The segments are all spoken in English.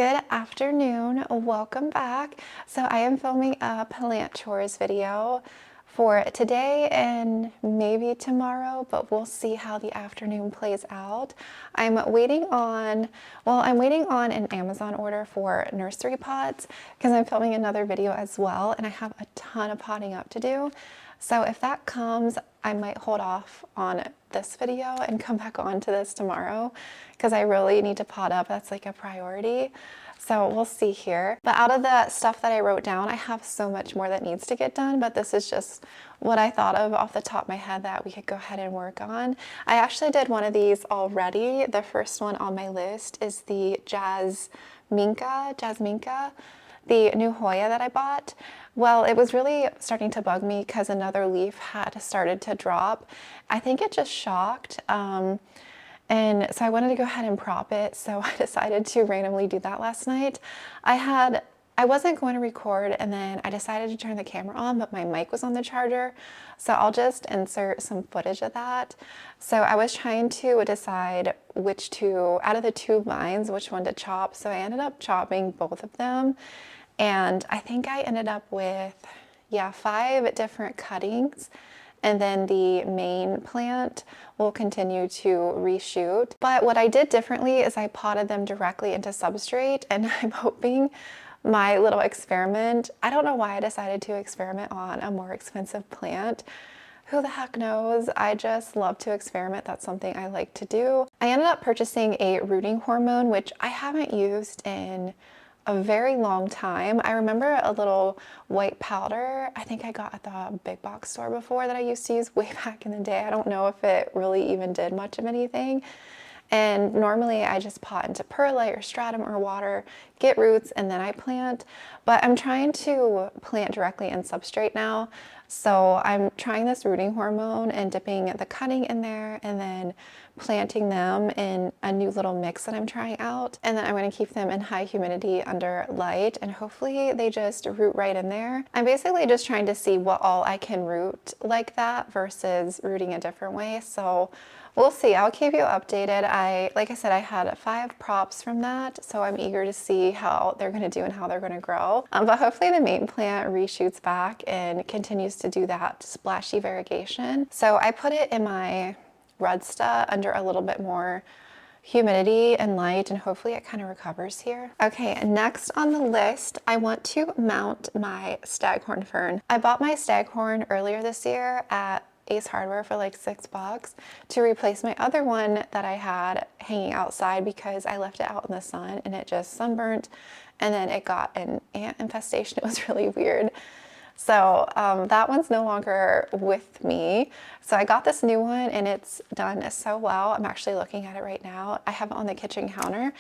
Good afternoon, welcome back. So I am filming a plant chores video for today and maybe tomorrow, but we'll see how the afternoon plays out. I'm waiting on an Amazon order for nursery pots because I'm filming another video as well and I have a ton of potting up to do. So if that comes, I might hold off on this video and come back on to this tomorrow because I really need to pot up. That's like a priority. So we'll see here. But out of the stuff that I wrote down, I have so much more that needs to get done, but this is just what I thought of off the top of my head that we could go ahead and work on. I actually did one of these already. The first one on my list is the Jasminka, the new Hoya that I bought. Well, it was really starting to bug me because another leaf had started to drop. I think it just shocked. And so I wanted to go ahead and prop it. So I decided to randomly do that last night. I wasn't going to record and then I decided to turn the camera on, but my mic was on the charger. So I'll just insert some footage of that. So I was trying to decide out of the two vines, which one to chop. So I ended up chopping both of them. And I think I ended up with, 5 different cuttings. And then the main plant will continue to reshoot. But what I did differently is I potted them directly into substrate, and I'm hoping my little experiment, I don't know why I decided to experiment on a more expensive plant. Who the heck knows? I just love to experiment. That's something I like to do. I ended up purchasing a rooting hormone, which I haven't used in a very long time. I remember a little white powder I think I got at the big box store before that I used to use way back in the day. I don't know if it really even did much of anything. And normally I just pot into perlite or stratum or water, get roots, and then I plant. But I'm trying to plant directly in substrate now. So I'm trying this rooting hormone and dipping the cutting in there and then planting them in a new little mix that I'm trying out. And then I'm going to keep them in high humidity under light and hopefully they just root right in there. I'm basically just trying to see what all I can root like that versus rooting a different way. So we'll see. I'll keep you updated. Like I said, I had 5 props from that, so I'm eager to see how they're going to do and how they're going to grow. But hopefully the main plant reshoots back and continues to do that splashy variegation. So I put it in my Rudsta under a little bit more humidity and light, and hopefully it kind of recovers here. Okay, next on the list, I want to mount my Staghorn fern. I bought my Staghorn earlier this year at Ace Hardware for like $6 to replace my other one that I had hanging outside because I left it out in the sun and it just sunburnt and then it got an ant infestation. It was really weird. So that one's no longer with me. So I got this new one and it's done so well. I'm actually looking at it right now. I have it on the kitchen counter.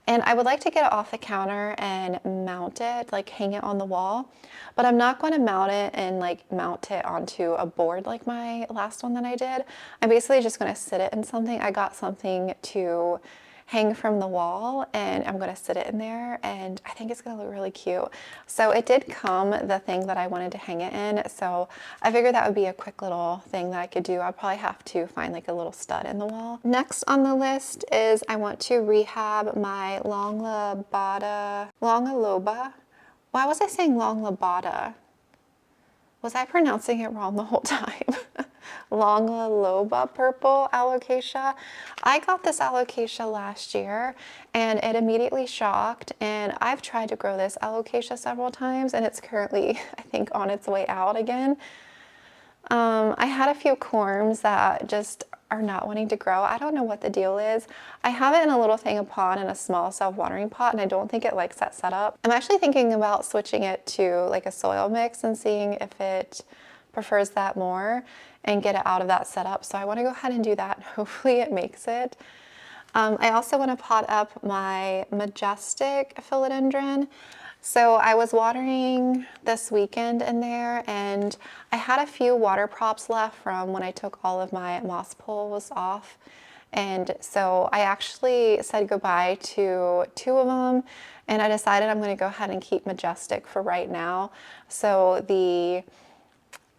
And I would like to get it off the counter and mount it, like hang it on the wall. But I'm not going to mount it and like mount it onto a board like my last one that I did. I'm basically just going to sit it in something. I got something to hang from the wall and I'm going to sit it in there and I think it's going to look really cute. So it did come the thing that I wanted to hang it in, so I figured that would be a quick little thing that I could do. I'll probably have to find like a little stud in the wall. Next on the list is I want to rehab my longiloba. Why was I saying longiloba? Was I pronouncing it wrong the whole time? Longiloba purple alocasia. I got this alocasia last year and it immediately shocked, and I've tried to grow this alocasia several times and it's currently, I think, on its way out again. I had a few corms that just are not wanting to grow. I don't know what the deal is. I have it in a little thing of pond in a small self-watering pot and I don't think it likes that setup. I'm actually thinking about switching it to like a soil mix and seeing if it prefers that more and get it out of that setup. So I want to go ahead and do that and hopefully it makes it. I also want to pot up my Majestic philodendron. So I was watering this weekend in there and I had a few water props left from when I took all of my moss poles off. And so I actually said goodbye to 2 of them and I decided I'm going to go ahead and keep Majestic for right now. So the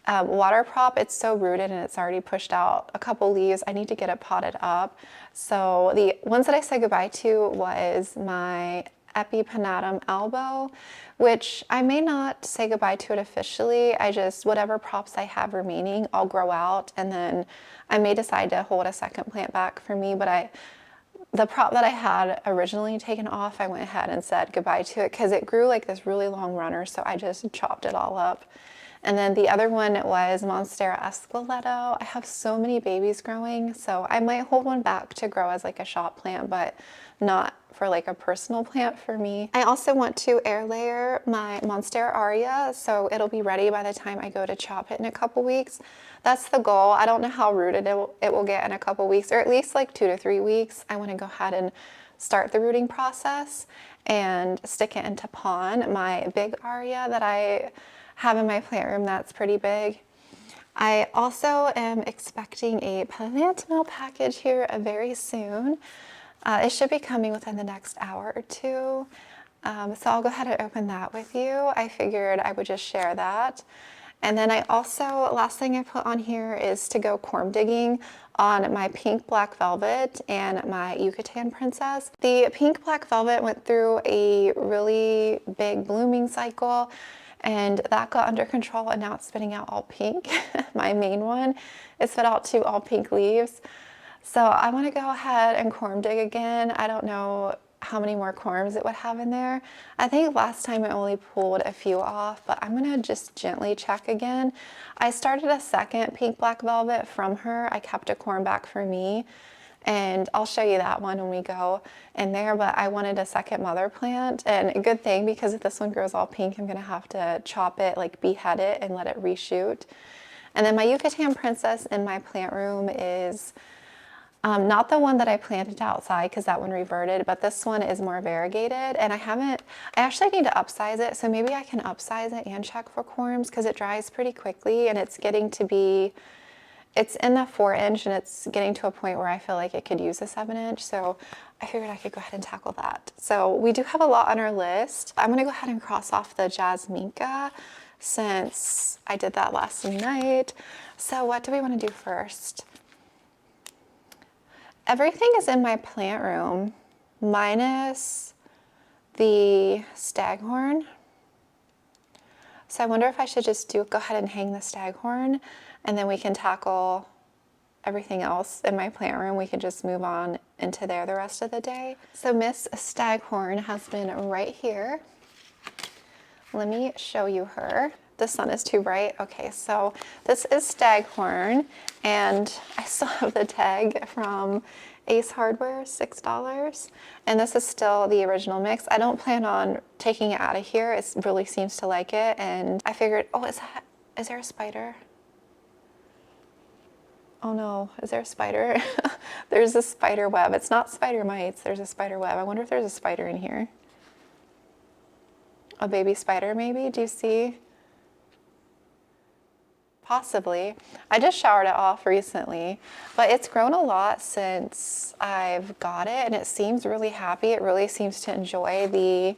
water prop, it's so rooted and it's already pushed out a couple leaves. I need to get it potted up. So the ones that I said goodbye to was my Epipanatum albo, which I may not say goodbye to it officially. I just, whatever props I have remaining, I'll grow out, and then I may decide to hold a second plant back for me, but the prop that I had originally taken off, I went ahead and said goodbye to it because it grew like this really long runner, so I just chopped it all up. And then the other one was Monstera esqueleto. I have so many babies growing, so I might hold one back to grow as like a shop plant, but not for like a personal plant for me. I also want to air layer my monstera aurea, so it'll be ready by the time I go to chop it in a couple weeks. That's the goal. I don't know how rooted it will get in a couple weeks, or at least like 2 to 3 weeks. I want to go ahead and start the rooting process and stick it into pon, my big aurea that I have in my plant room that's pretty big. I also am expecting a plant mail package here very soon. It should be coming within the next hour or two. So I'll go ahead and open that with you. I figured I would just share that. And then I also, last thing I put on here is to go corm digging on my pink black velvet and my Yucatan princess. The pink black velvet went through a really big blooming cycle, and that got under control, and now it's spitting out all pink. My main one, it spit out 2 all pink leaves. So I want to go ahead and corm dig again. I don't know how many more corms it would have in there. I think last time I only pulled a few off, but I'm gonna just gently check again. I started a second pink black velvet from her. I kept a corm back for me, and I'll show you that one when we go in there, but I wanted a second mother plant, and a good thing, because if this one grows all pink, I'm gonna have to chop it, like behead it and let it reshoot. And then my Yucatan princess in my plant room is not the one that I planted outside because that one reverted, but this one is more variegated, and I actually need to upsize it, so maybe I can upsize it and check for corms because it dries pretty quickly, and it's getting to be, it's in the 4-inch, and it's getting to a point where I feel like it could use a 7-inch, so I figured I could go ahead and tackle that. So we do have a lot on our list. I'm gonna go ahead and cross off the Jasminka since I did that last night. So what do we want to do first? Everything is in my plant room, minus the Staghorn. So I wonder if I should just go ahead and hang the Staghorn, and then we can tackle everything else in my plant room. We can just move on into there the rest of the day. So Miss Staghorn has been right here. Let me show you her. The sun is too bright. Okay, so this is Staghorn, and I still have the tag from Ace Hardware, $6. And this is still the original mix. I don't plan on taking it out of here. It really seems to like it, and I figured, oh, is there a spider? Oh no, is there a spider? There's a spider web. It's not spider mites, there's a spider web. I wonder if there's a spider in here. A baby spider maybe, do you see? Possibly. I just showered it off recently, but it's grown a lot since I've got it, and it seems really happy. It really seems to enjoy the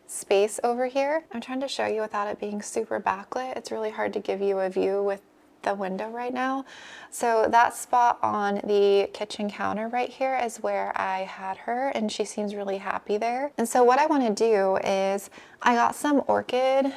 space over here. I'm trying to show you without it being super backlit. It's really hard to give you a view with the window right now. So that spot on the kitchen counter right here is where I had her, and she seems really happy there. And so what I want to do is I got some orchid.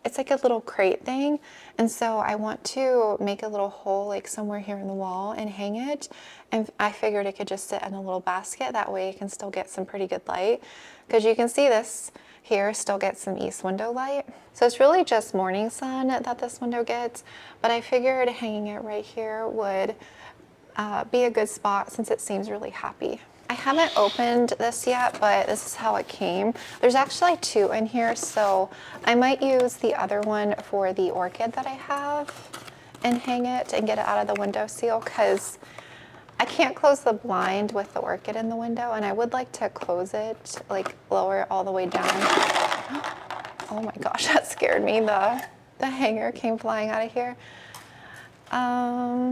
It's like a little crate thing, and so I want to make a little hole like somewhere here in the wall and hang it, and I figured it could just sit in a little basket. That way it can still get some pretty good light, because you can see this here still gets some east window light. So it's really just morning sun that this window gets, but I figured hanging it right here would be a good spot since it seems really happy. I haven't opened this yet, but this is how it came. There's actually 2 in here, so I might use the other one for the orchid that I have and hang it and get it out of the window seal, because I can't close the blind with the orchid in the window, and I would like to close it, like lower it all the way down. Oh my gosh, that scared me. The hanger came flying out of here.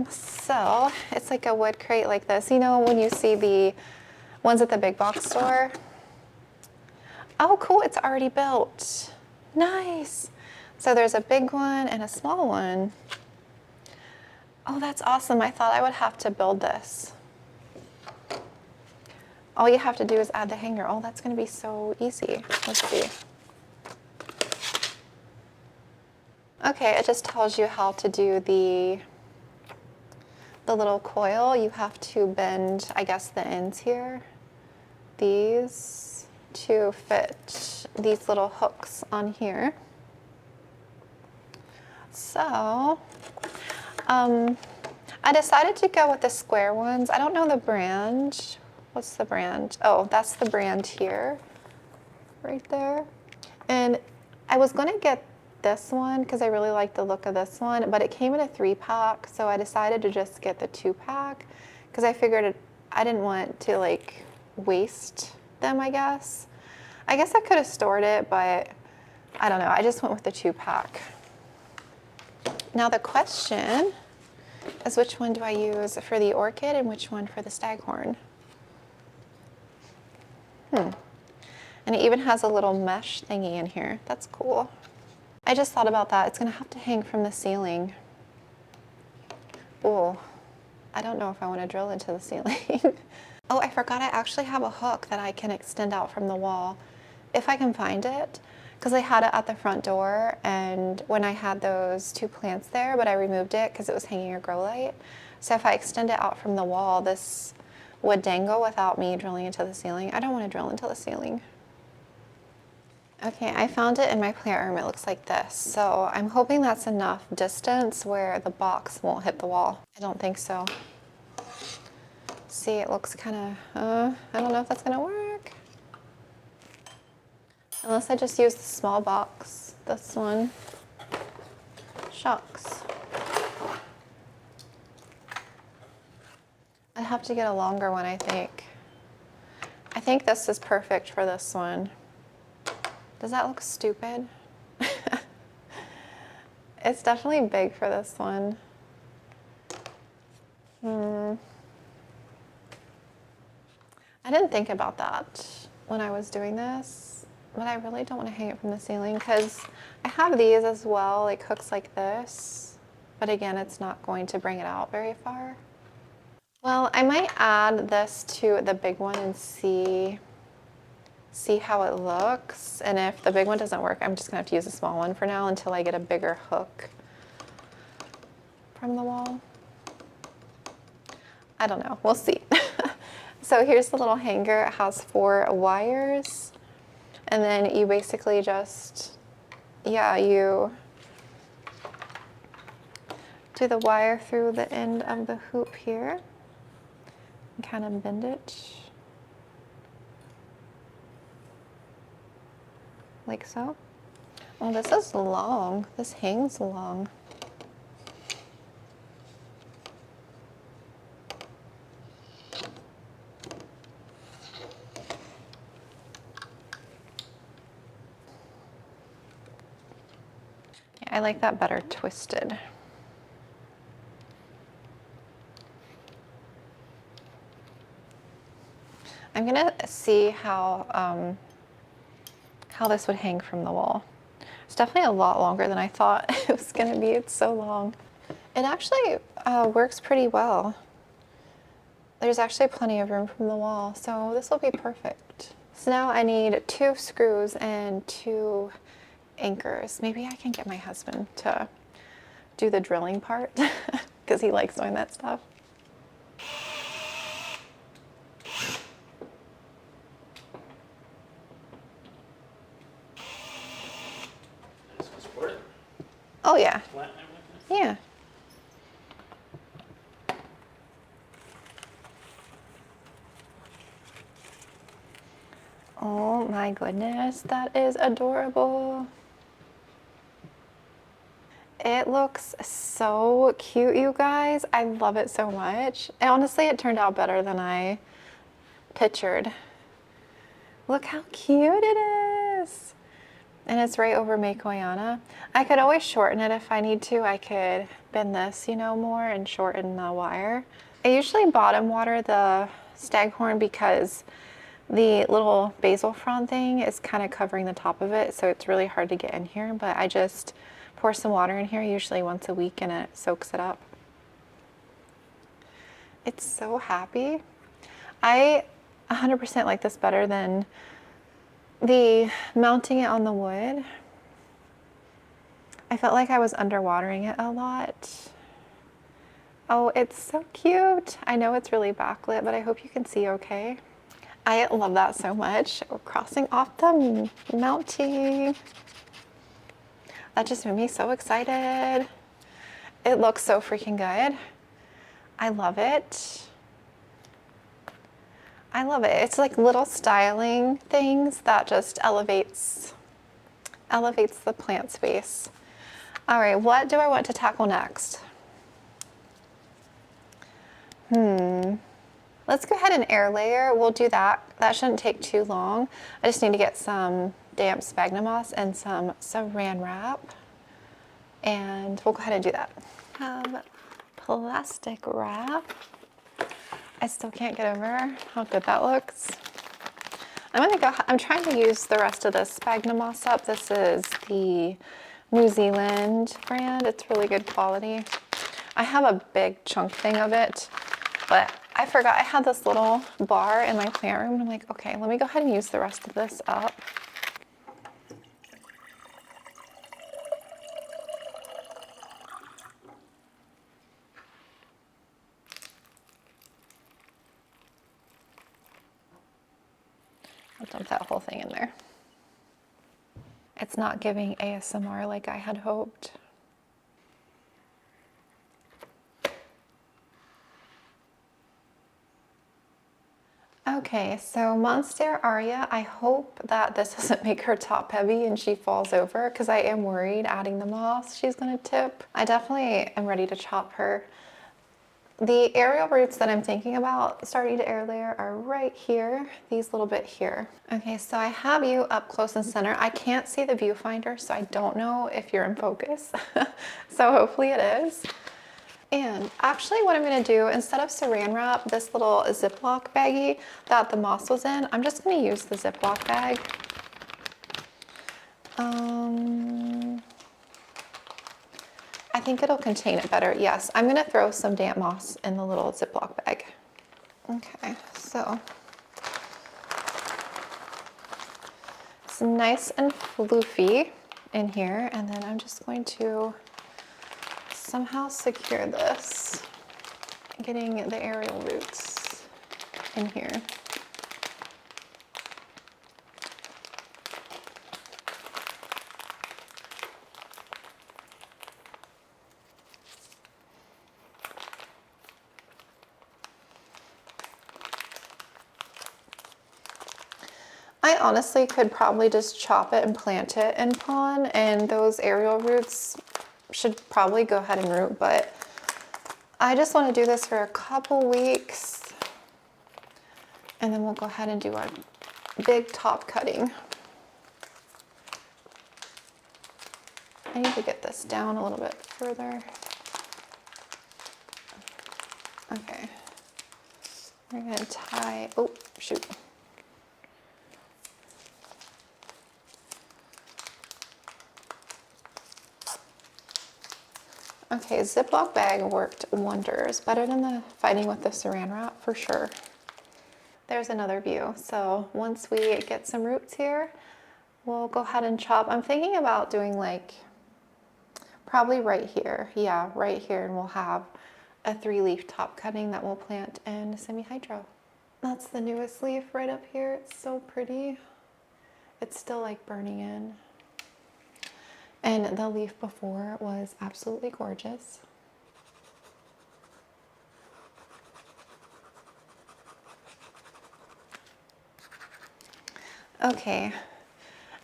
So it's like a wood crate like this. You know when you see the ones at the big box store? Oh cool, it's already built. Nice. So there's a big one and a small one. Oh, that's awesome. I thought I would have to build this. all you have to do is add the hanger. Oh, that's gonna be so easy. Let's see. Okay, it just tells you how to do the little coil. You have to bend, I guess, the ends here, these, to fit these little hooks on here. So, I decided to go with the square ones. I don't know the brand. What's the brand? Oh, that's the brand here, right there. And I was gonna get this one because I really like the look of this one, but it came in a 3-pack, so I decided to just get the 2-pack because I figured I didn't want to like waste them, I guess. I guess I could have stored it, but I don't know. I just went with the 2-pack. Now the question is, which one do I use for the orchid and which one for the staghorn? And it even has a little mesh thingy in here. That's cool. I just thought about that. It's gonna have to hang from the ceiling. Oh, I don't know if I want to drill into the ceiling. Oh, I forgot I actually have a hook that I can extend out from the wall if I can find it, because I had it at the front door and when I had those 2 plants there, but I removed it because it was hanging a grow light. So if I extend it out from the wall, this would dangle without me drilling into the ceiling. I don't want to drill into the ceiling. Okay, I found it in my plant room. It looks like this. So I'm hoping that's enough distance where the box won't hit the wall. I don't think so. See, it looks kind of, I don't know if that's gonna work. Unless I just use the small box, this one. Shucks. I have to get a longer one, I think. I think this is perfect for this one. Does that look stupid? It's definitely big for this one. I didn't think about that when I was doing this, but I really don't want to hang it from the ceiling because I have these as well, like hooks like this, but again, it's not going to bring it out very far. Well, I might add this to the big one and see how it looks. And if the big one doesn't work, I'm just gonna have to use a small one for now until I get a bigger hook from the wall. I don't know, we'll see. So here's the little hanger. It has 4 wires. And then you basically just, yeah, you do the wire through the end of the hoop here and kind of bend it like so. Oh, this is long. This hangs long. I like that better twisted. I'm gonna see how this would hang from the wall. It's definitely a lot longer than I thought it was gonna be. It's so long. It actually works pretty well. There's actually plenty of room from the wall, so this will be perfect. So now I need 2 screws and 2 anchors. Maybe I can get my husband to do the drilling part because he likes doing that stuff. Oh yeah. Yeah. Oh my goodness, that is adorable. It looks so cute, you guys. I love it so much. And honestly, it turned out better than I pictured. Look how cute it is. And it's right over Makoyana. I could always shorten it if I need to. I could bend this, you know, more and shorten the wire. I usually bottom water the staghorn because the little basil frond thing is kind of covering the top of it, so it's really hard to get in here, but I just pour some water in here usually once a week and it soaks it up. It's so happy. I 100% like this better than the mounting it on the wood. I felt like I was underwatering it a lot. Oh, it's so cute. I know it's really backlit, but I hope you can see okay. I love that so much. We're crossing off the mounting. That just made me so excited. It looks so freaking good. I love it. I love it. It's like little styling things that just elevates the plant space. All right, what do I want to tackle next? Let's go ahead and air layer. We'll do that. That shouldn't take too long. I just need to get some damp sphagnum moss and some saran wrap. And we'll go ahead and do that. Plastic wrap. I still can't get over how good that looks. I'm trying to use the rest of this sphagnum moss up. This is the New Zealand brand. It's really good quality. I have a big chunk thing of it, but I forgot I had this little bar in my plant room. And I'm like, okay, let me go ahead and use the rest of this up. I'll dump that whole thing in there. It's not giving ASMR like I had hoped. Okay, so monstera aurea, I hope that this doesn't make her top heavy and she falls over, because I am worried adding the moss she's gonna tip. I definitely am ready to chop her. The aerial roots that I'm thinking about starting to air layer are right here, these little bit here. Okay, so I have you up close and center. I can't see the viewfinder, so I don't know if you're in focus. So hopefully it is. And actually what I'm gonna do, instead of saran wrap, this little Ziploc baggie that the moss was in, I'm just gonna use the Ziploc bag. I think it'll contain it better. Yes, I'm gonna throw some damp moss in the little Ziploc bag. Okay, so it's nice and floofy in here, and then I'm just going to somehow secure this, getting the aerial roots in here. I honestly could probably just chop it and plant it in pond, and those aerial roots should probably go ahead and root, but I just want to do this for a couple weeks, and then we'll go ahead and do our big top cutting. I need to get this down a little bit further. Okay, we're gonna tie, oh shoot. Okay, Ziploc bag worked wonders. Better than the fighting with the saran wrap for sure. There's another view. So once we get some roots here, we'll go ahead and chop. I'm thinking about doing like probably right here. Yeah, right here, and we'll have a 3-leaf top cutting that we'll plant in semi-hydro. That's the newest leaf right up here. It's so pretty. It's still like burning in. And the leaf before was absolutely gorgeous. Okay,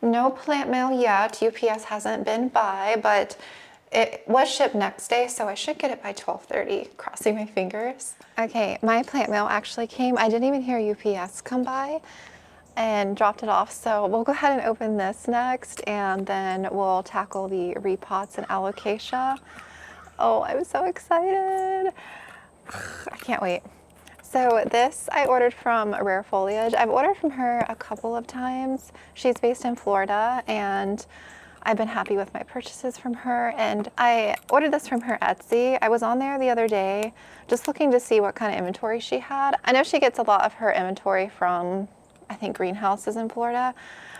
no plant mail yet. UPS hasn't been by, but it was shipped next day, so I should get it by 12:30, crossing my fingers. Okay, my plant mail actually came. I didn't even hear UPS come by and dropped it off. So we'll go ahead and open this next, and then we'll tackle the Repots and Alocasia. Oh, I'm so excited. I can't wait. So this I ordered from Rare Foliage. I've ordered from her a couple of times. She's based in Florida, and I've been happy with my purchases from her, and I ordered this from her Etsy. I was on there the other day just looking to see what kind of inventory she had. I know she gets a lot of her inventory from, I think, greenhouses in Florida,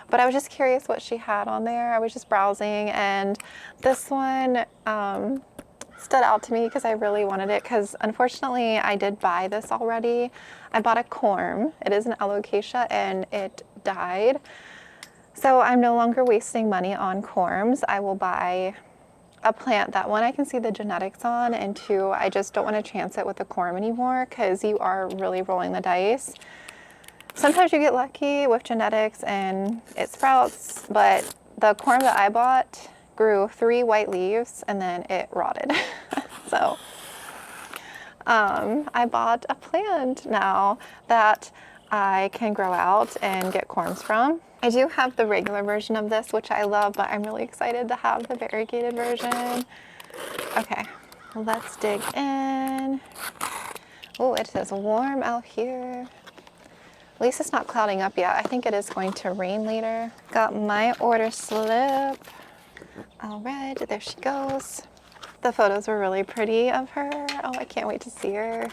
but I was just curious what she had on there. I was just browsing, and this one stood out to me because I really wanted it, because unfortunately I did buy this already. I bought a corm. It is an Alocasia and it died. So I'm no longer wasting money on corms. I will buy a plant that, one, I can see the genetics on, and two, I just don't want to chance it with a corm anymore, because you are really rolling the dice. Sometimes you get lucky with genetics and it sprouts, but the corm that I bought grew 3 white leaves and then it rotted. So I bought a plant now that I can grow out and get corms from. I do have the regular version of this, which I love, but I'm really excited to have the variegated version. Okay, let's dig in. Oh, it is warm out here. At least it's not clouding up yet. I think it is going to rain later. Got my order slip. All right, there she goes. The photos were really pretty of her. Oh, I can't wait to see her.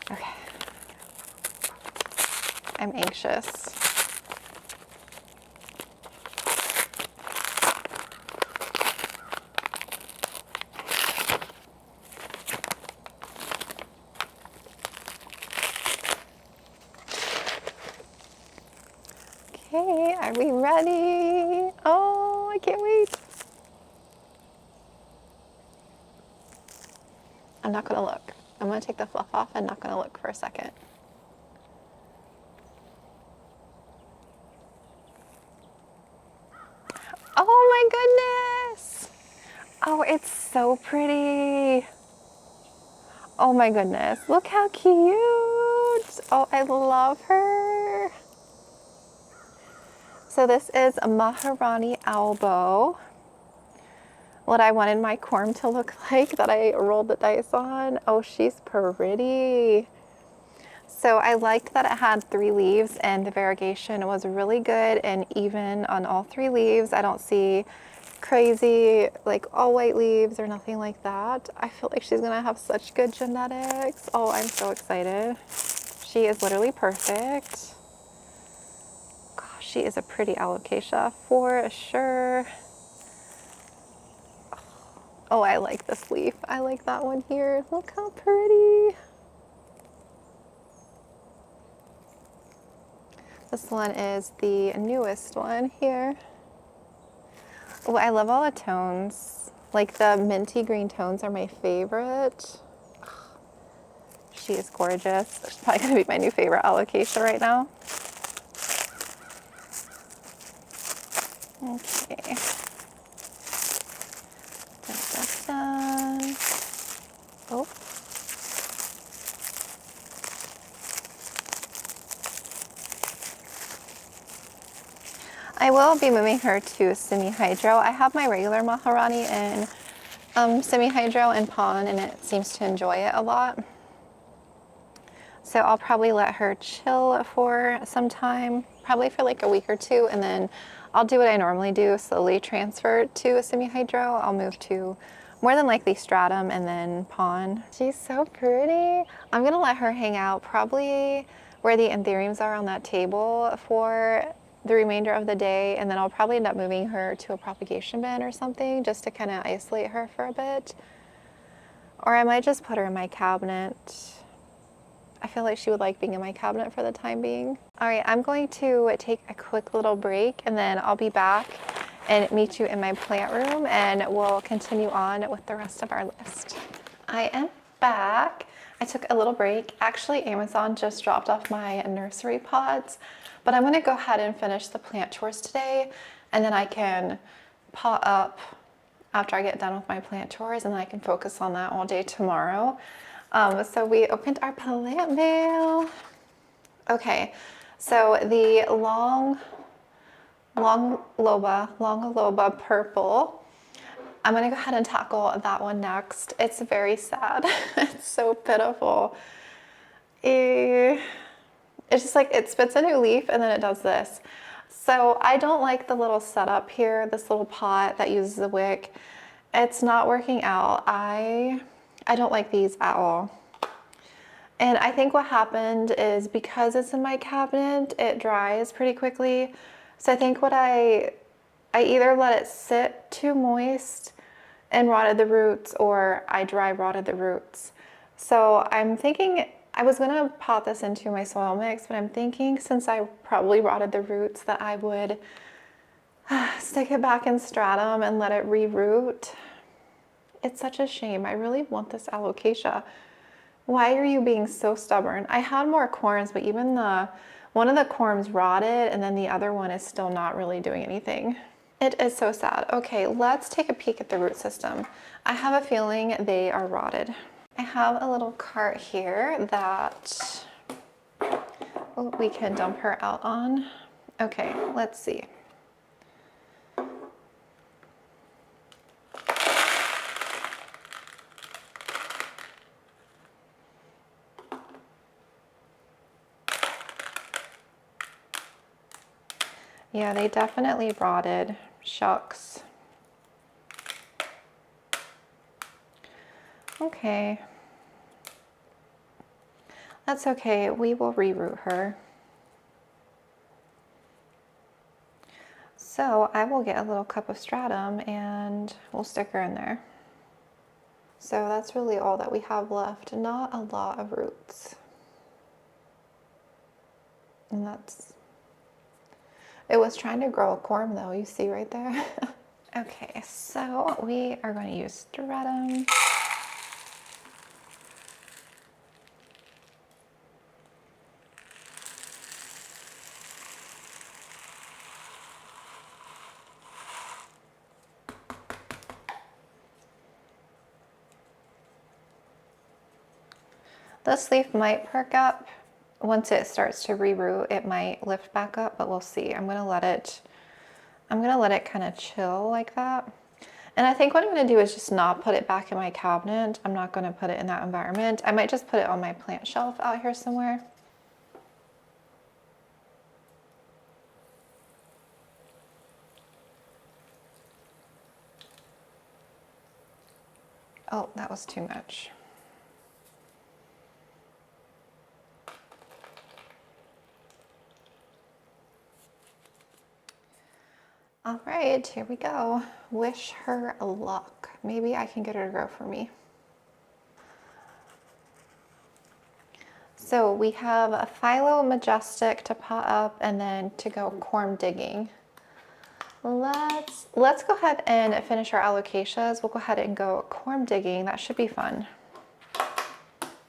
Okay. I'm anxious. Okay, are we ready? Oh, I can't wait. I'm not gonna look. I'm gonna take the fluff off and not gonna look for a second. Oh my goodness. Oh, it's so pretty. Oh my goodness, look how cute. Oh, I love her. So this is a Maharani albo. What I wanted my corm to look like that I rolled the dice on. Oh, she's pretty. So I liked that it had 3 leaves and the variegation was really good and even on all 3 leaves. I don't see crazy like all white leaves or nothing like that. I feel like she's gonna have such good genetics. Oh, I'm so excited. She is literally perfect. Gosh, she is a pretty alocasia for sure. Oh, I like this leaf. I like that one here. Look how pretty. This one is the newest one here. Oh, I love all the tones. Like the minty green tones are my favorite. She is gorgeous. She's probably gonna be my new favorite alocasia right now. Okay. Dun, dun, dun. Oh. I will be moving her to semi-hydro. I have my regular Maharani in semi-hydro and pond, and it seems to enjoy it a lot. So I'll probably let her chill for some time, probably for like a week or 2, and then I'll do what I normally do, slowly transfer to a semi-hydro. I'll move to more than likely stratum and then pond. She's so pretty. I'm gonna let her hang out probably where the anthuriums are on that table for the remainder of the day, and then I'll probably end up moving her to a propagation bin or something just to kind of isolate her for a bit. Or I might just put her in my cabinet. I feel like she would like being in my cabinet for the time being. All right, I'm going to take a quick little break and then I'll be back and meet you in my plant room and we'll continue on with the rest of our list. I am back. I took a little break. Actually, Amazon just dropped off my nursery pots, but I'm gonna go ahead and finish the plant chores today and then I can pot up after I get done with my plant chores and then I can focus on that all day tomorrow. So we opened our plant mail. Okay, so the longiloba purple, I'm gonna go ahead and tackle that one next. It's very sad. It's so pitiful. it's just like it spits a new leaf and then it does this. So I don't like the little setup here, this little pot that uses a wick. It's not working out. I don't like these at all. And I think what happened is because it's in my cabinet, it dries pretty quickly. So I think what I either let it sit too moist and rotted the roots, or I dry rotted the roots. So I'm thinking I was gonna pot this into my soil mix, but I'm thinking since I probably rotted the roots that I would stick it back in stratum and let it re-root. It's such a shame. I really want this alocasia. Why are you being so stubborn? I had more corms, but even one of the corms rotted and then the other one is still not really doing anything. It is so sad. Okay, let's take a peek at the root system. I have a feeling they are rotted. I have a little cart here that we can dump her out on. Okay, let's see. Yeah, they definitely rotted. Shucks. Okay. That's okay. We will reroot her. So I will get a little cup of stratum and we'll stick her in there. So that's really all that we have left. Not a lot of roots. And that's... It was trying to grow a corm though, you see right there? Okay, so we are going to use stratum. This leaf might perk up. Once it starts to reroot, it might lift back up, but we'll see. I'm gonna let it kind of chill like that. And I think what I'm gonna do is just not put it back in my cabinet. I'm not gonna put it in that environment. I might just put it on my plant shelf out here somewhere. Oh, that was too much. All right, here we go. Wish her luck. Maybe I can get her to grow for me. So we have a Majestic to pot up and then to go Corm Digging. Let's go ahead and finish our alocasias. We'll go ahead and go Corm Digging. That should be fun.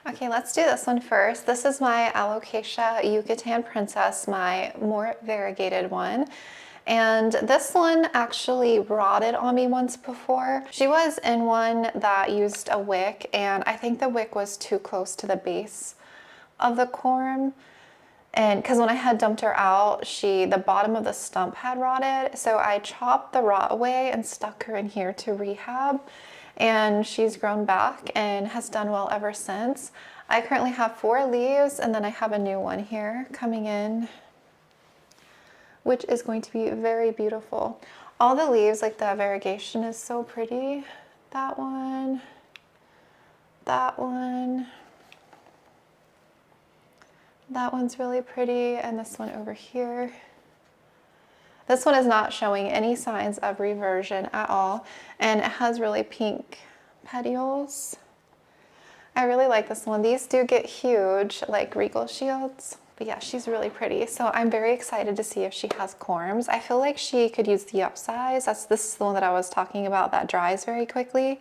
Okay, let's do this one first. This is my Alocasia Yucatan Princess, my more variegated one. And this one actually rotted on me once before. She was in one that used a wick, and I think the wick was too close to the base of the corm. And because when I had dumped her out, the bottom of the stump had rotted. So I chopped the rot away and stuck her in here to rehab. And she's grown back and has done well ever since. I currently have 4 leaves, and then I have a new one here coming in, which is going to be very beautiful. All the leaves, like the variegation is so pretty. That one, that one. That one's really pretty, and this one over here. This one is not showing any signs of reversion at all, and it has really pink petioles. I really like this one. These do get huge, like Regal shields. But yeah, she's really pretty. So I'm very excited to see if she has corms. I feel like she could use the upsize. This is the one that I was talking about that dries very quickly.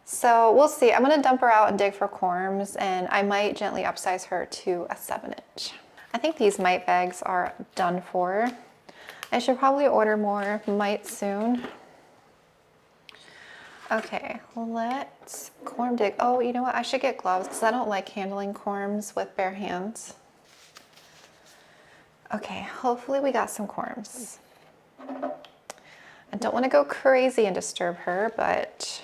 So we'll see. I'm gonna dump her out and dig for corms, and I might gently upsize her to a 7-inch. I think these mite bags are done for. I should probably order more mite soon. Okay, let's corm dig. Oh, you know what? I should get gloves because I don't like handling corms with bare hands. Okay, hopefully we got some corms. I don't want to go crazy and disturb her, but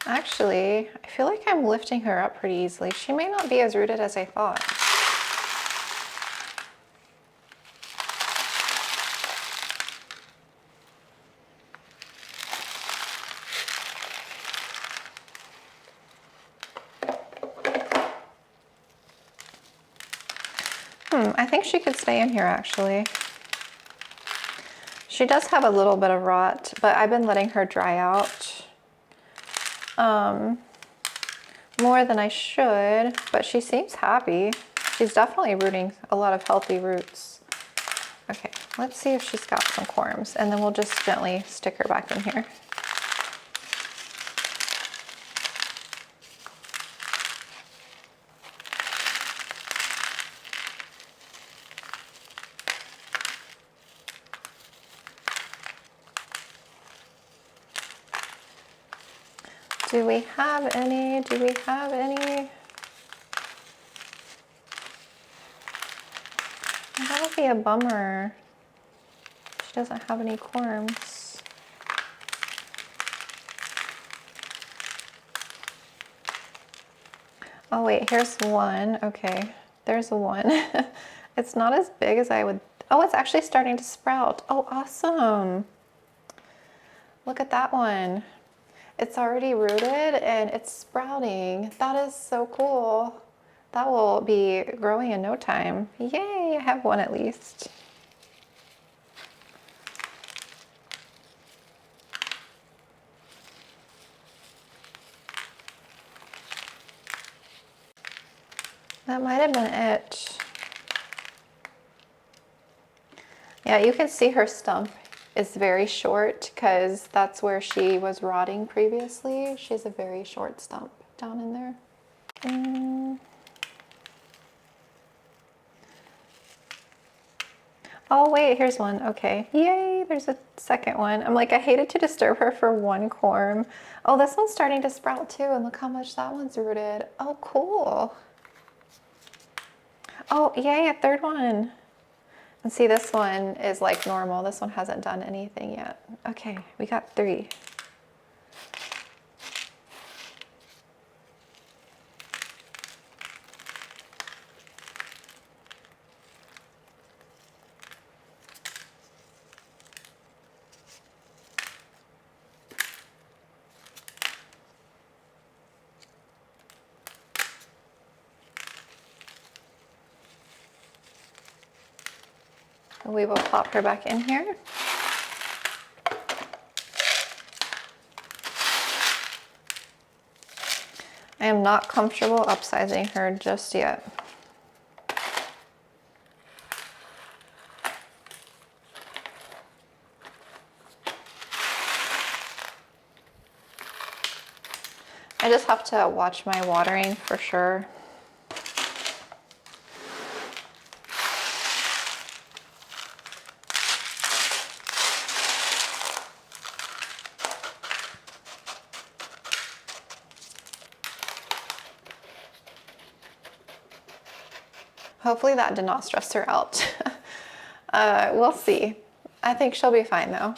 Actually, I feel like I'm lifting her up pretty easily. She may not be as rooted as I thought. I think she could stay in here actually. She does have a little bit of rot, but I've been letting her dry out more than I should, but she seems happy. She's definitely rooting a lot of healthy roots. Okay, let's see if she's got some corms, and then we'll just gently stick her back in here. Do we have any? Do we have any? That would be a bummer. She doesn't have any corms. Oh wait, here's one. Okay, there's one. It's not as big as I would. Oh, it's actually starting to sprout. Oh, awesome. Look at that one. It's already rooted and it's sprouting. That is so cool. That will be growing in no time. Yay, I have one at least. That might have been it. Yeah, you can see her stump is very short because that's where she was rotting previously. She has a very short stump down in there. Oh wait, here's one. Okay, yay, there's a second one. I'm like, I hated to disturb her for one corm. Oh, this one's starting to sprout too, and look how much that one's rooted. Oh, cool. Oh, yay, a third one. And see, this one is like normal. This one hasn't done anything yet. Okay, we got 3. We will pop her back in here. I am not comfortable upsizing her just yet. I just have to watch my watering for sure. Hopefully that did not stress her out. We'll see. I think she'll be fine though.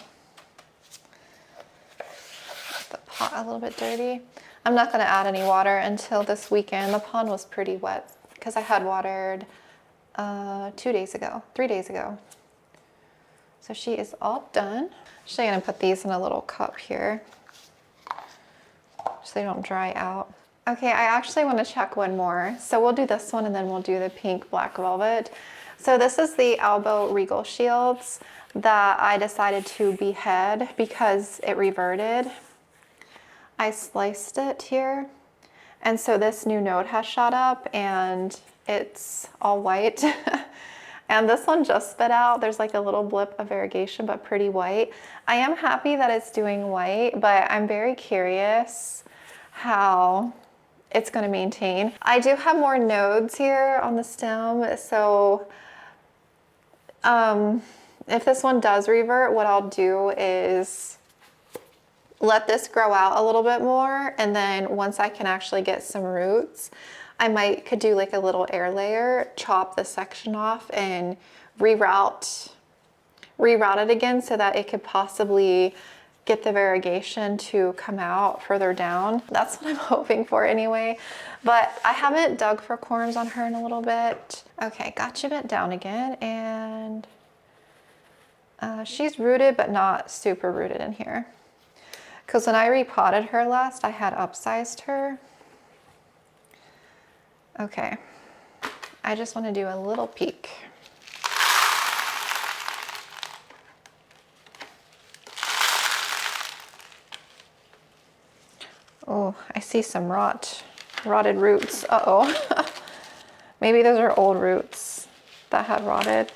The pot a little bit dirty. I'm not going to add any water until this weekend. The pond was pretty wet because I had watered 3 days ago. So she is all done. Actually, I'm going to put these in a little cup here so they don't dry out. Okay, I actually want to check one more. So we'll do this one and then we'll do the pink black velvet. So this is the Albo Regal shields that I decided to behead because it reverted. I sliced it here. And so this new node has shot up and it's all white. And this one just spit out. There's like a little blip of variegation, but pretty white. I am happy that it's doing white, but I'm very curious how it's going to maintain. I do have more nodes here on the stem, so if this one does revert, what I'll do is let this grow out a little bit more, and then once I can actually get some roots, I could do like a little air layer, chop this section off and reroute it again so that it could possibly get the variegation to come out further down. That's what I'm hoping for anyway. But I haven't dug for corms on her in a little bit. Okay, got you bent down again, and she's rooted, but not super rooted in here. Because when I repotted her last, I had upsized her. Okay, I just want to do a little peek. Oh, I see some rotted roots. Uh-oh. Maybe those are old roots that had rotted.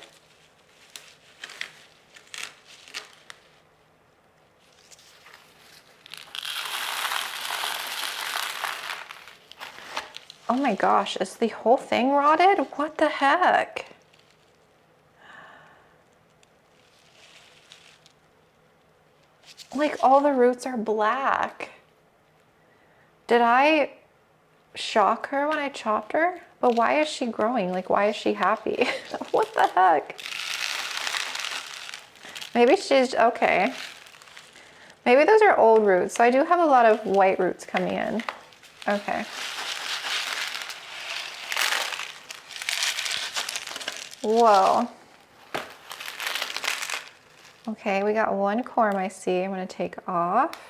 Oh my gosh, is the whole thing rotted? What the heck? Like all the roots are black. Did I shock her when I chopped her? But why is she growing? Like, why is she happy? What the heck? Maybe she's, okay. Maybe those are old roots. So I do have a lot of white roots coming in. Okay. Whoa. Okay, we got one corm I see. I'm gonna take off.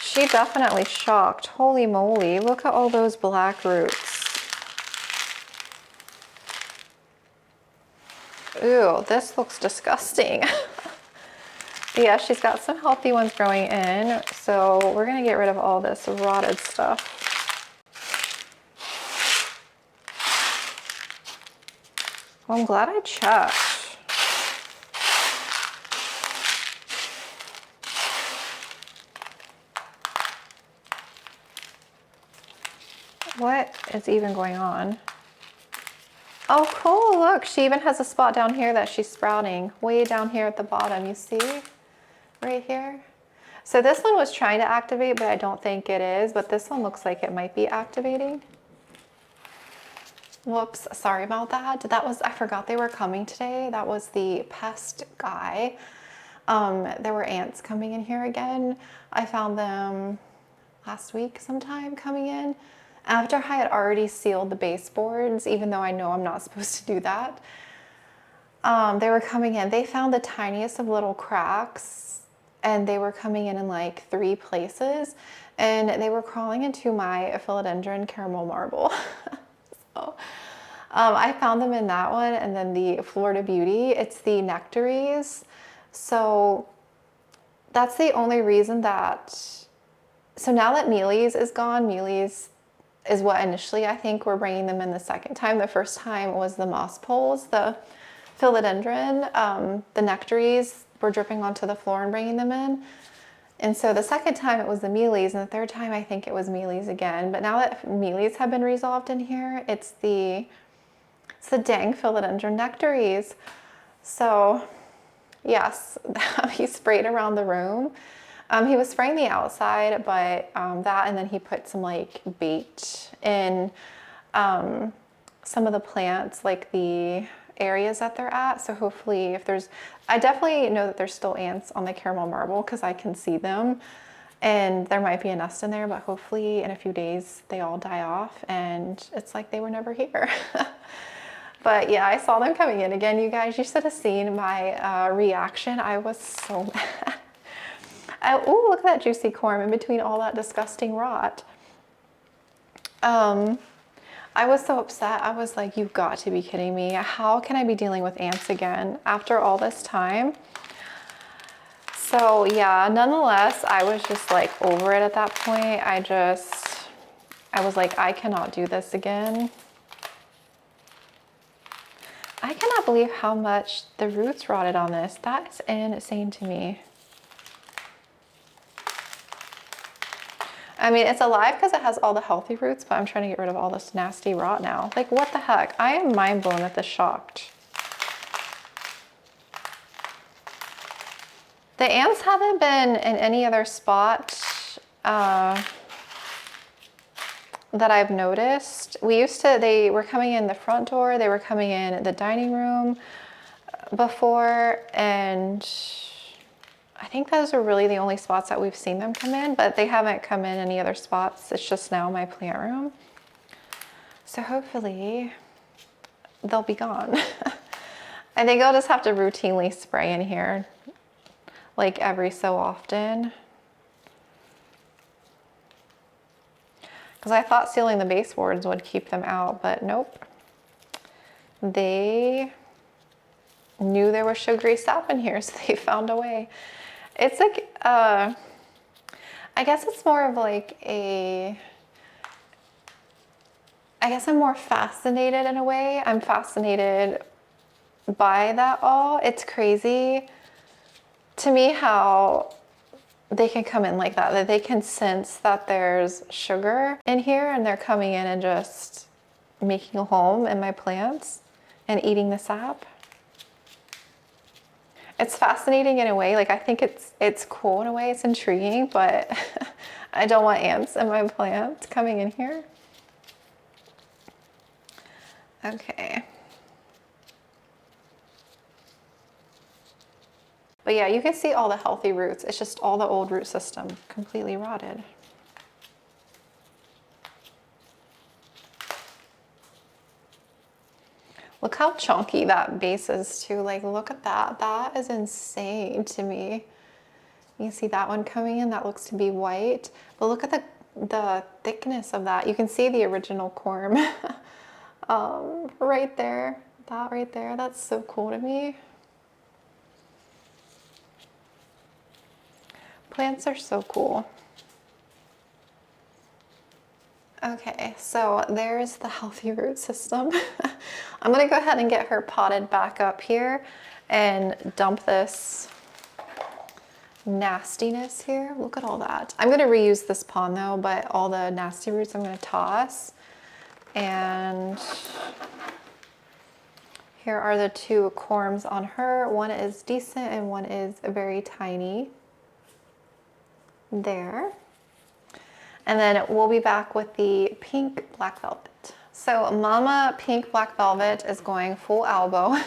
She definitely shocked. Holy moly, look at all those black roots. Ooh, this looks disgusting. Yeah, she's got some healthy ones growing in, so we're gonna get rid of all this rotted stuff. Well, I'm glad I checked. What is even going on? Oh, cool, look, she even has a spot down here that she's sprouting, way down here at the bottom, you see? Right here. So this one was trying to activate, but I don't think it is, but this one looks like it might be activating. Whoops, sorry about that. I forgot they were coming today. That was the pest guy. There were ants coming in here again. I found them last week sometime coming in. After I had already sealed the baseboards, even though I know I'm not supposed to do that, they were coming in. They found the tiniest of little cracks, and they were coming in like 3 places, and they were crawling into my philodendron caramel marble. So, I found them in that one, and then the Florida Beauty, it's the nectaries. So that's the only reason that, so now that Mealy's is gone, Mealy's is what initially I think we're bringing them in the second time. The first time was the moss poles, the philodendron, the nectaries were dripping onto the floor and bringing them in. And so the second time it was the Mealy's, and the third time I think it was Mealy's again. But now that Mealy's have been resolved in here, it's the dang philodendron nectaries. So yes, he sprayed around the room. He was spraying the outside, but that, and then he put some like bait in some of the plants, like the areas that they're at. So hopefully if there's, I definitely know that there's still ants on the caramel marble because I can see them, and there might be a nest in there, but hopefully in a few days they all die off and it's like they were never here. But yeah, I saw them coming in again, you guys. You should have seen my reaction. I was so mad. Oh, look at that juicy corm in between all that disgusting rot. I was so upset. I was like, you've got to be kidding me. How can I be dealing with ants again after all this time? So yeah, nonetheless, I was just like over it at that point. I was like, I cannot do this again. I cannot believe how much the roots rotted on this. That's insane to me. I mean, it's alive because it has all the healthy roots, but I'm trying to get rid of all this nasty rot now. Like, what the heck? I am mind blown at this, shocked. The ants haven't been in any other spot that I've noticed. They were coming in the front door, they were coming in the dining room before, and I think those are really the only spots that we've seen them come in, but they haven't come in any other spots. It's just now my plant room. So hopefully they'll be gone. I think I'll just have to routinely spray in here, like every so often. Because I thought sealing the baseboards would keep them out, but nope. They knew there was sugary sap in here, so they found a way. It's like, I guess it's more of like a, I guess I'm more fascinated in a way. I'm fascinated by that all. It's crazy to me how they can come in like that they can sense that there's sugar in here and they're coming in and just making a home in my plants and eating the sap. It's fascinating in a way, like I think it's cool in a way, it's intriguing, but I don't want ants in my plant coming in here. Okay. But yeah, you can see all the healthy roots. It's just all the old root system completely rotted. Look how chunky that base is too. Like, look at that. That is insane to me. You can see that one coming in. That looks to be white. But look at the thickness of that. You can see the original corm right there. That right there. That's so cool to me. Plants are so cool. Okay, so there's the healthy root system. I'm gonna go ahead and get her potted back up here and dump this nastiness here. Look at all that. I'm gonna reuse this pond though, but all the nasty roots I'm gonna toss. And here are the two corms on her. One is decent and one is very tiny. There. And then we'll be back with the pink black velvet. So Mama Pink Black Velvet is going full albo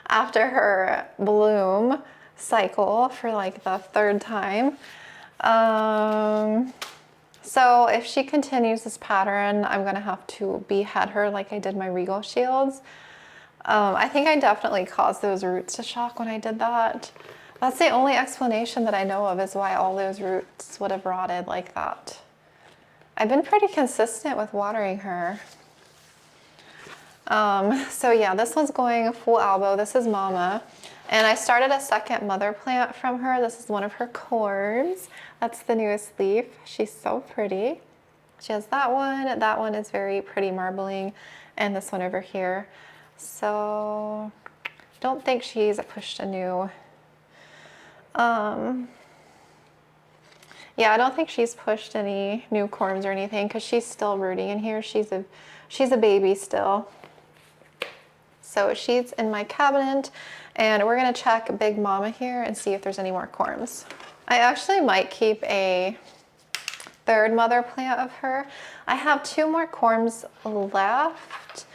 after her bloom cycle for like the third time. So if she continues this pattern, I'm gonna have to behead her like I did my Regal shields. I think I definitely caused those roots to shock when I did that. That's the only explanation that I know of is why all those roots would have rotted like that. I've been pretty consistent with watering her. So yeah, this one's going full albo. This is Mama. And I started a second mother plant from her. This is one of her corms. That's the newest leaf. She's so pretty. She has that one. That one is very pretty marbling. And this one over here. So don't think she's pushed a new yeah, I don't think she's pushed any new corms or anything because she's still rooting in here. She's a baby still. So she's in my cabinet and we're gonna check Big Mama here and see if there's any more corms. I actually might keep a third mother plant of her. I have two more corms left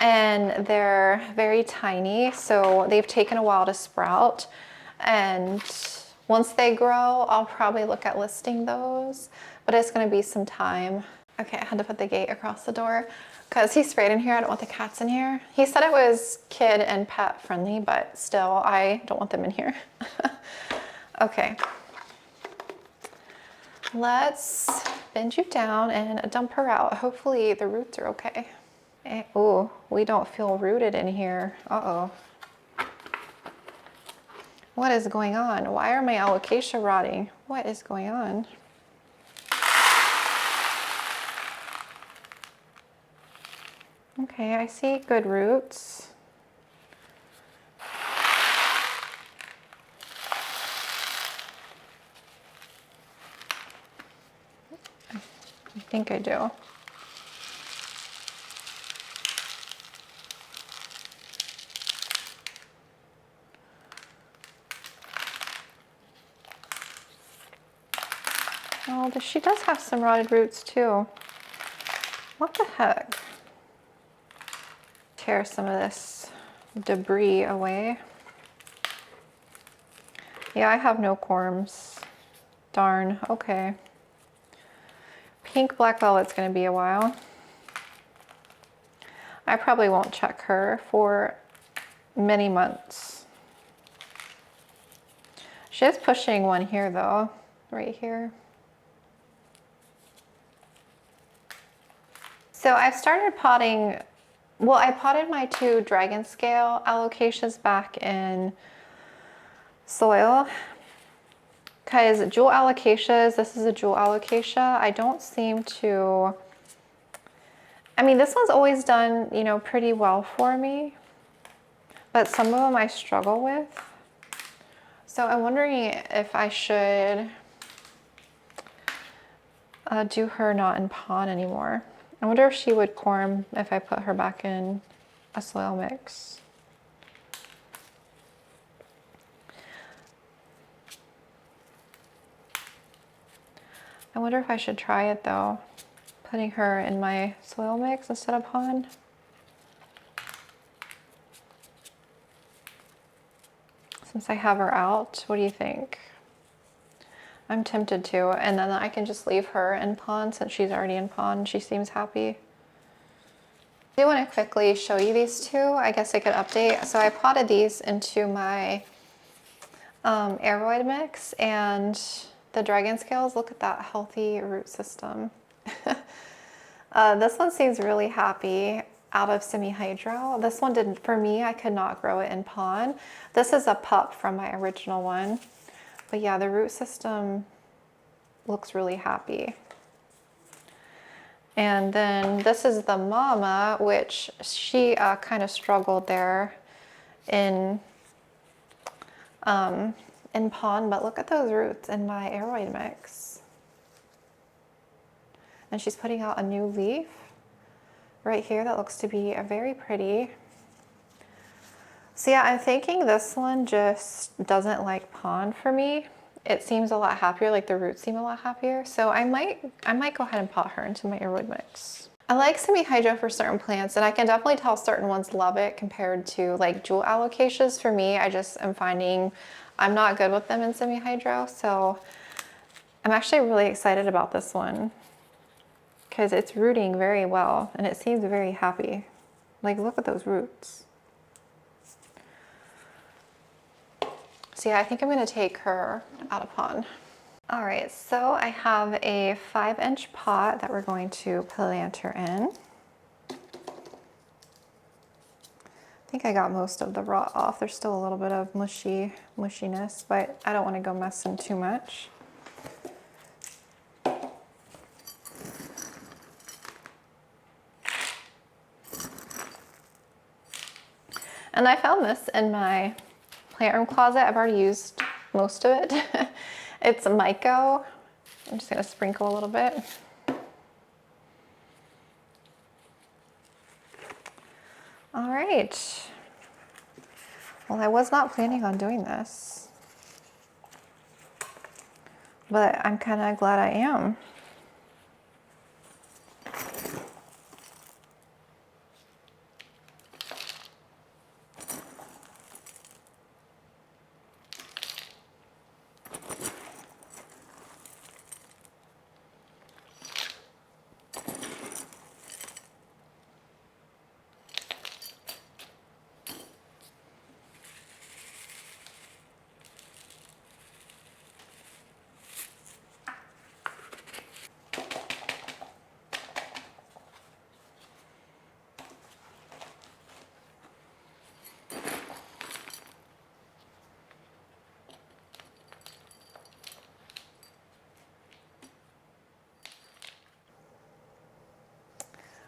and they're very tiny, so they've taken a while to sprout. And once they grow, I'll probably look at listing those, but it's gonna be some time. Okay, I had to put the gate across the door because he sprayed in here. I don't want the cats in here. He said it was kid and pet friendly, but still, I don't want them in here. Okay. Let's bend you down and dump her out. Hopefully the roots are okay. Oh, we don't feel rooted in here. Uh-oh. What is going on? Why are my alocasia rotting? What is going on? Okay, I see good roots. I think I do. Oh, she does have some rotted roots too. What the heck? Tear some of this debris away. Yeah, I have no corms. Darn, okay. Pink black velvet's gonna be a while. I probably won't check her for many months. She is pushing one here though, right here. So I've started potting, well, I potted my 2 dragon scale alocasias back in soil. Because jewel alocasias, this is a jewel alocasia, I don't seem to, I mean, this one's always done, you know, pretty well for me, but some of them I struggle with. So I'm wondering if I should do her not in pond anymore. I wonder if she would corm if I put her back in a soil mix. I wonder if I should try it though, putting her in my soil mix instead of pond. Since I have her out, what do you think? I'm tempted to, and then I can just leave her in pond since she's already in pond. She seems happy. I do want to quickly show you these 2. I guess I could update. So I potted these into my aeroid mix, and the dragon scales, look at that healthy root system. This one seems really happy out of semi-hydro. This one didn't, for me, I could not grow it in pond. This is a pup from my original one. But yeah, the root system looks really happy. And then this is the mama, which she kind of struggled there in pond, but look at those roots in my aeroid mix. And she's putting out a new leaf right here that looks to be very pretty. So yeah, I'm thinking this one just doesn't like pond for me. It seems a lot happier, like the roots seem a lot happier. So I might go ahead and pot her into my aeroid mix. I like semi-hydro for certain plants, and I can definitely tell certain ones love it compared to like jewel alocasias. For me, I just am finding I'm not good with them in semi-hydro. So I'm actually really excited about this one because it's rooting very well and it seems very happy. Like, look at those roots. So yeah, I think I'm gonna take her out of pond. All right, so I have a 5-inch pot that we're going to plant her in. I think I got most of the rot off. There's still a little bit of mushiness, but I don't want to go messing too much. And I found this in my plant room closet. I've already used most of it. It's Myco. I'm just gonna sprinkle a little bit. All right. Well, I was not planning on doing this, but I'm kind of glad I am.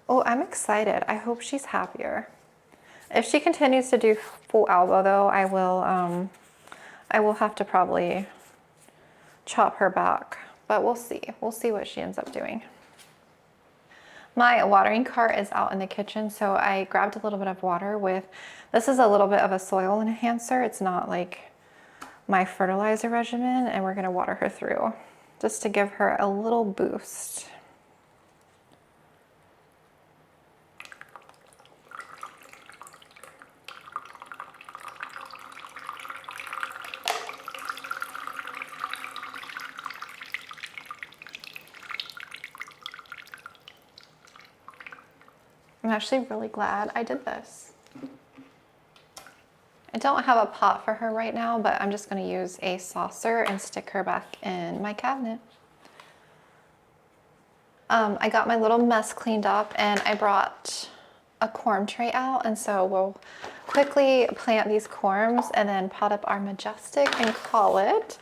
Oh, I'm excited. I hope she's happier. If she continues to do full albo though, I will have to probably chop her back, but we'll see. We'll see what she ends up doing. My watering cart is out in the kitchen, so I grabbed a little bit of water with, this is a little bit of a soil enhancer. It's not like my fertilizer regimen, and we're gonna water her through just to give her a little boost. I'm actually really glad I did this. I don't have a pot for her right now, but I'm just going to use a saucer and stick her back in my cabinet. I got my little mess cleaned up and I brought a corm tray out, and so we'll quickly plant these corms and then pot up our Majestic and call it.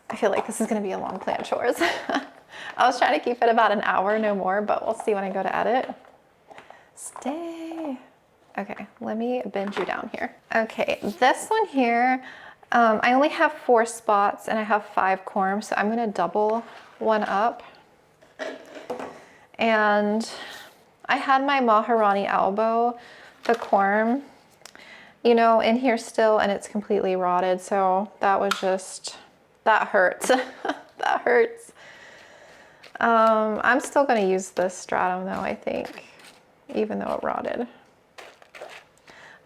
I feel like this is going to be a long plant chores. I was trying to keep it about an hour, no more, but we'll see when I go to edit. Stay. Okay, let me bend you down here. Okay, this one here, I only have 4 spots and I have 5 corms, so I'm gonna double one up. And I had my Maharani albo, the corm, you know, in here still, and it's completely rotted, so that was just, that hurts. That hurts. I'm still gonna use this stratum though, I think, even though it rotted.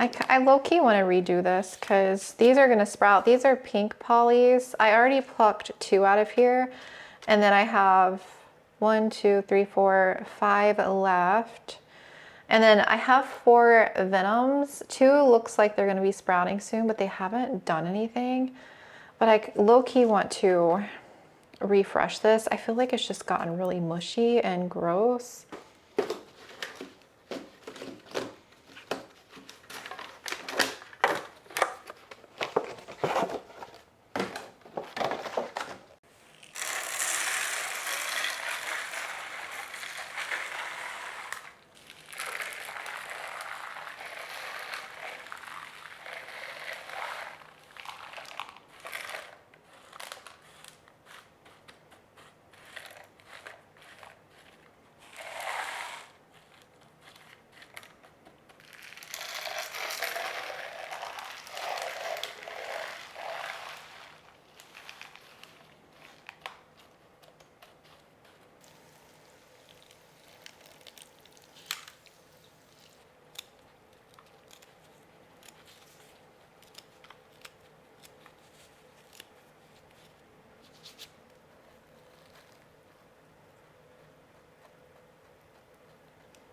I low-key want to redo this because these are going to sprout. These are pink polys. I already plucked 2 out of here, and then I have 1, 2, 3, 4, 5 left. And then I have 4 venoms. 2 looks like they're going to be sprouting soon, but they haven't done anything. But I low-key want to refresh this. I feel like it's just gotten really mushy and gross.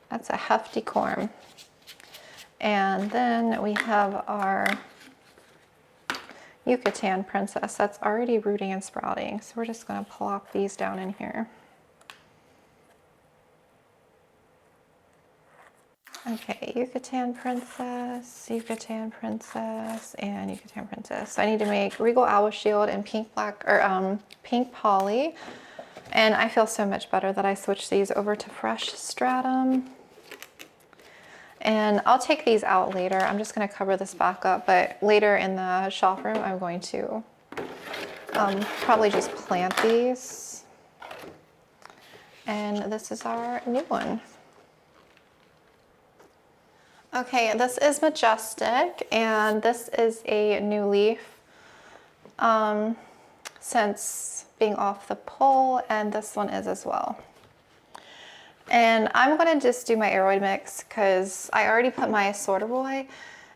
That's a hefty corm. And then we have our Yucatan princess that's already rooting and sprouting. So we're just going to plop these down in here. Okay, Yucatan princess, and Yucatan princess. So I need to make Regal albo shield and pink poly. And I feel so much better that I switched these over to fresh stratum. And I'll take these out later. I'm just going to cover this back up, but later in the shelf room, I'm going to probably just plant these. And this is our new one. Okay, this is Majestic, and this is a new leaf since being off the pole, and this one is as well. And I'm gonna just do my aroid mix because I already put my sorterboy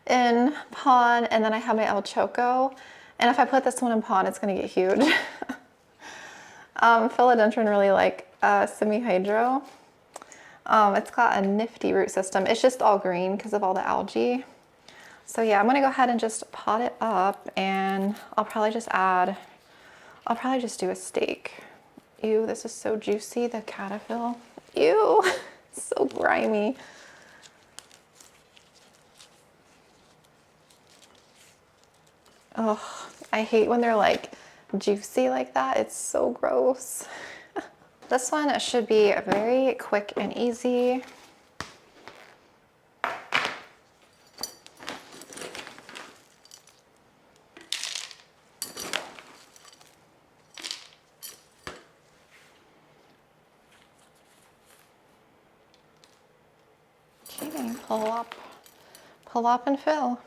in pond, and then I have my El Choco. And if I put this one in pond, it's gonna get huge. Philodendron really like semi-hydro. It's got a nifty root system. It's just all green because of all the algae. So yeah, I'm gonna go ahead and just pot it up, and I'll probably just do a steak. Ew, this is so juicy, the caterpillar. Ew, it's so grimy. Oh, I hate when they're like juicy like that. It's so gross. This one should be very quick and easy. Okay, pull up and fill.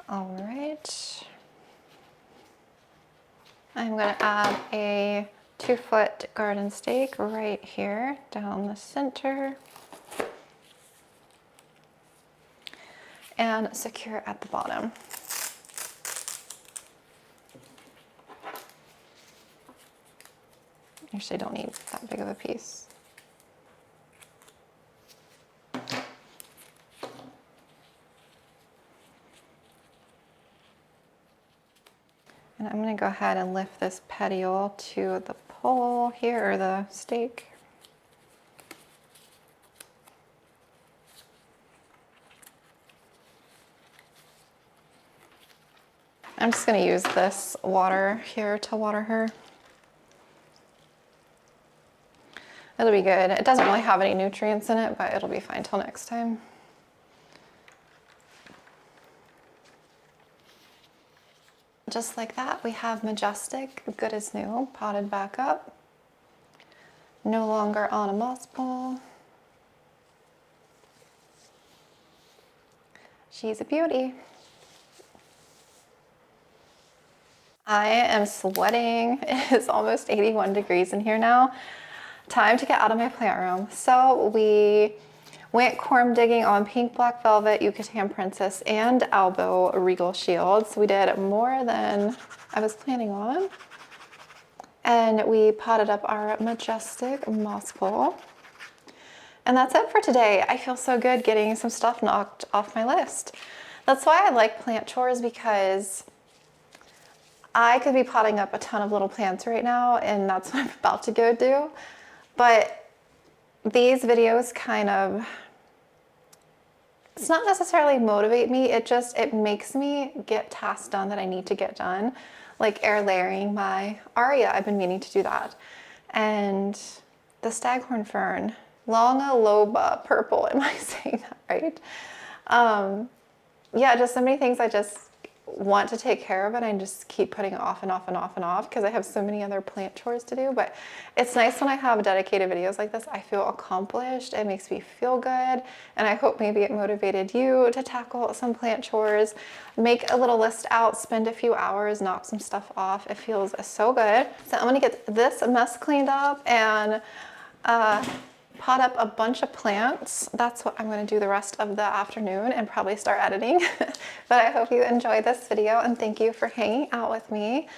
All right. I'm going to add a 2-foot garden stake right here down the center. And secure at the bottom. Actually, don't need that big of a piece. And I'm going to go ahead and lift this petiole to the pole here, or the stake. I'm just going to use this water here to water her. It'll be good. It doesn't really have any nutrients in it, but it'll be fine till next time. Just like that, we have Majestic, good as new, potted back up. No longer on a moss pole. She's a beauty. I am sweating. It is almost 81 degrees in here now. Time to get out of my plant room. So we went corm digging on pink black velvet, yucatan princess, and albo Regal shields. We did more than I was planning on. And we potted up our Majestic moss pole. And that's it for today. I feel so good getting some stuff knocked off my list. That's why I like plant chores, because I could be potting up a ton of little plants right now, and that's what I'm about to go do. But these videos kind of, it's not necessarily motivate me, it makes me get tasks done that I need to get done. Like air layering my aurea, I've been meaning to do that. And the Staghorn fern, longiloba purple, am I saying that right? Yeah, just so many things I just want to take care of, and I just keep putting it off and off and off and off because I have so many other plant chores to do. But it's nice when I have dedicated videos like this. I feel accomplished. It makes me feel good, and I hope maybe it motivated you to tackle some plant chores. Make a little list out, spend a few hours, knock some stuff off. It feels so good. So I'm gonna get this mess cleaned up and pot up a bunch of plants. That's what I'm going to do the rest of the afternoon, and probably start editing. But I hope you enjoyed this video, and thank you for hanging out with me.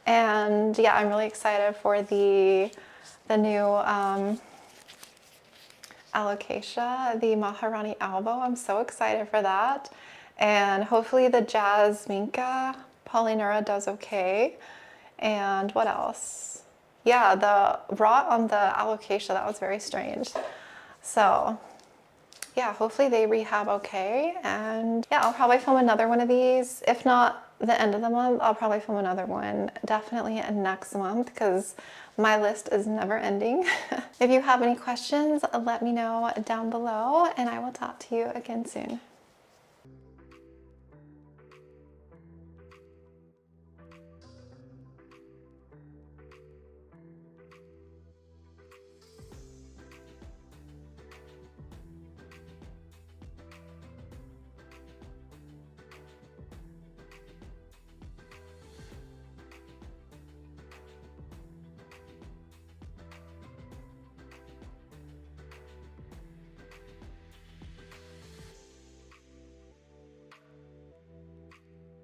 And yeah, I'm really excited for the new Alocasia, the Maharani albo. I'm so excited for that. And hopefully the Jasminka polynura does okay. And what else? Yeah, the rot on the alocasia, that was very strange. So yeah, hopefully they rehab okay. And yeah, I'll probably film another one of these. If not the end of the month, I'll probably film another one definitely next month, because my list is never ending. If you have any questions, let me know down below, and I will talk to you again soon.